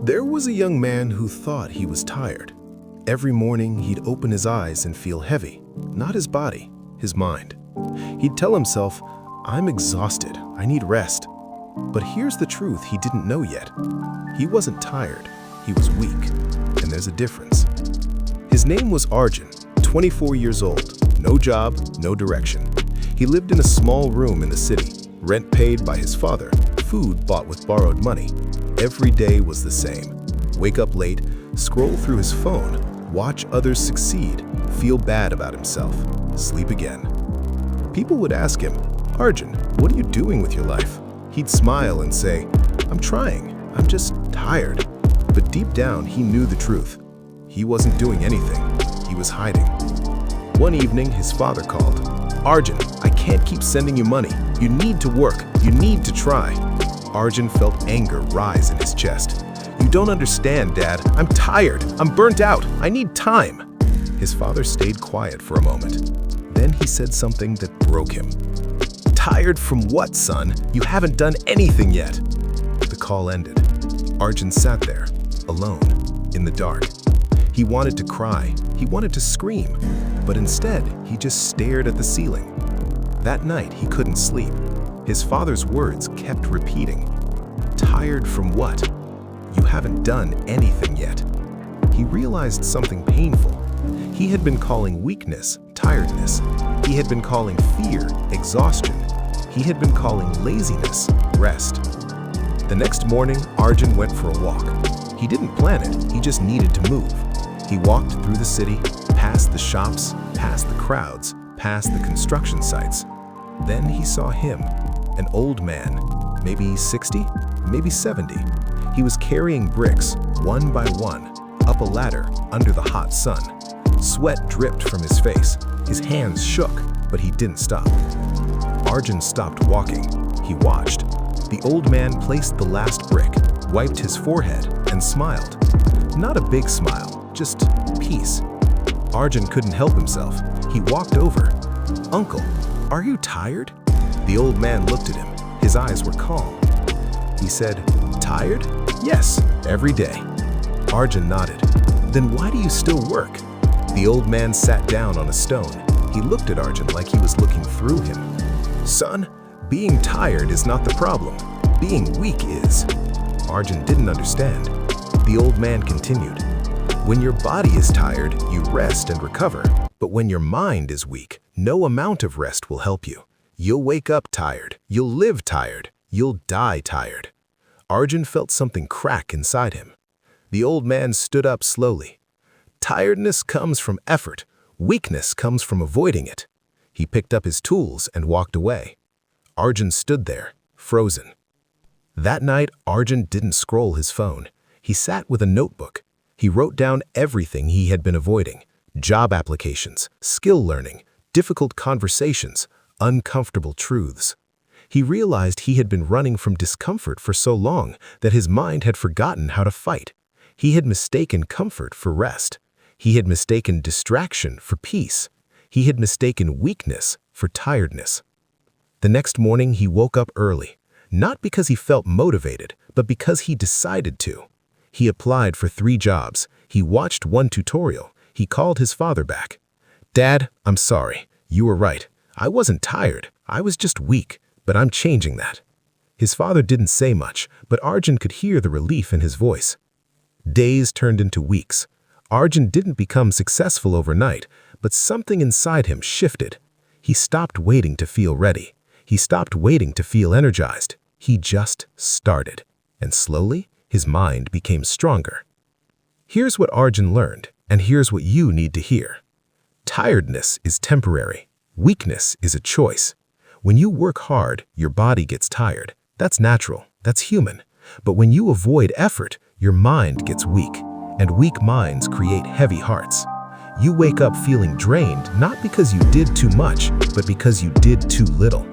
There was a young man who thought he was tired. Every morning, he'd open his eyes and feel heavy, not his body, his mind. He'd tell himself, "I'm exhausted, I need rest." But here's the truth he didn't know yet. He wasn't tired, he was weak, and there's a difference. His name was Arjun, 24 years old, no job, no direction. He lived in a small room in the city, rent paid by his father, food bought with borrowed money. Every day was the same. Wake up late, scroll through his phone, watch others succeed, feel bad about himself, sleep again. People would ask him, "Arjun, what are you doing with your life?" He'd smile and say, "I'm trying, I'm just tired." But deep down, he knew the truth. He wasn't doing anything, he was hiding. One evening, his father called. "Arjun, I can't keep sending you money. You need to work, you need to try." Arjun felt anger rise in his chest. "You don't understand, Dad. I'm tired. I'm burnt out. I need time." His father stayed quiet for a moment. Then he said something that broke him. "Tired from what, son? You haven't done anything yet." The call ended. Arjun sat there, alone, in the dark. He wanted to cry. He wanted to scream. But instead, he just stared at the ceiling. That night, he couldn't sleep. His father's words kept repeating. "Tired from what? You haven't done anything yet." He realized something painful. He had been calling weakness tiredness. He had been calling fear exhaustion. He had been calling laziness rest. The next morning, Arjun went for a walk. He didn't plan it, he just needed to move. He walked through the city, past the shops, past the crowds, past the construction sites. Then he saw him, an old man, maybe 60, maybe 70. He was carrying bricks, one by one, up a ladder under the hot sun. Sweat dripped from his face. His hands shook, but he didn't stop. Arjun stopped walking. He watched. The old man placed the last brick, wiped his forehead, and smiled. Not a big smile, just peace. Arjun couldn't help himself. He walked over. "Uncle, are you tired?" The old man looked at him. His eyes were calm. He said, "Tired? Yes, every day." Arjun nodded. "Then why do you still work?" The old man sat down on a stone. He looked at Arjun like he was looking through him. "Son, being tired is not the problem. Being weak is." Arjun didn't understand. The old man continued. "When your body is tired, you rest and recover. But when your mind is weak, no amount of rest will help you. You'll wake up tired. You'll live tired. You'll die tired." Arjun felt something crack inside him. The old man stood up slowly. "Tiredness comes from effort. Weakness comes from avoiding it." He picked up his tools and walked away. Arjun stood there, frozen. That night, Arjun didn't scroll his phone. He sat with a notebook. He wrote down everything he had been avoiding: job applications, skill learning, difficult conversations, uncomfortable truths. He realized he had been running from discomfort for so long that his mind had forgotten how to fight. He had mistaken comfort for rest. He had mistaken distraction for peace. He had mistaken weakness for tiredness. The next morning, he woke up early, not because he felt motivated, but because he decided to. He applied for 3 jobs. He watched 1 tutorial. He called his father back. "Dad, I'm sorry. You were right. I wasn't tired. I was just weak, but I'm changing that." His father didn't say much, but Arjun could hear the relief in his voice. Days turned into weeks. Arjun didn't become successful overnight, but something inside him shifted. He stopped waiting to feel ready. He stopped waiting to feel energized. He just started. And slowly, his mind became stronger. Here's what Arjun learned, and here's what you need to hear. Tiredness is temporary. Weakness is a choice. When you work hard, your body gets tired. That's natural. That's human. But when you avoid effort, your mind gets weak, and weak minds create heavy hearts. You wake up feeling drained, not because you did too much, but because you did too little.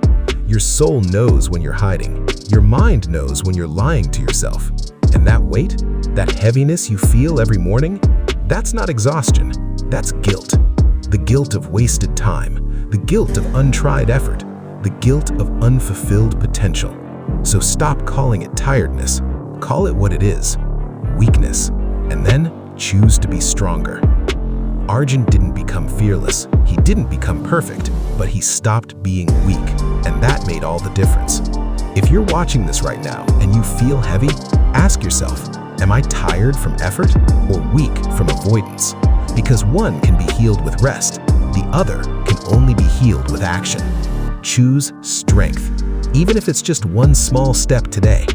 Your soul knows when you're hiding. Your mind knows when you're lying to yourself. And that weight, that heaviness you feel every morning, that's not exhaustion, that's guilt. The guilt of wasted time, the guilt of untried effort, the guilt of unfulfilled potential. So stop calling it tiredness. Call it what it is. weakness, and then choose to be stronger. Arjun didn't become fearless, he didn't become perfect, but he stopped being weak, and that made all the difference. If you're watching this right now and you feel heavy, ask yourself, am I tired from effort or weak from avoidance? Because one can be healed with rest, the other can only be healed with action. Choose strength, even if it's just one small step today.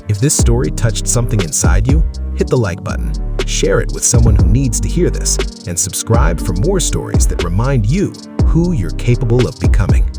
If this story touched something inside you, hit the like button, share it with someone who needs to hear this, and subscribe for more stories that remind you who you're capable of becoming.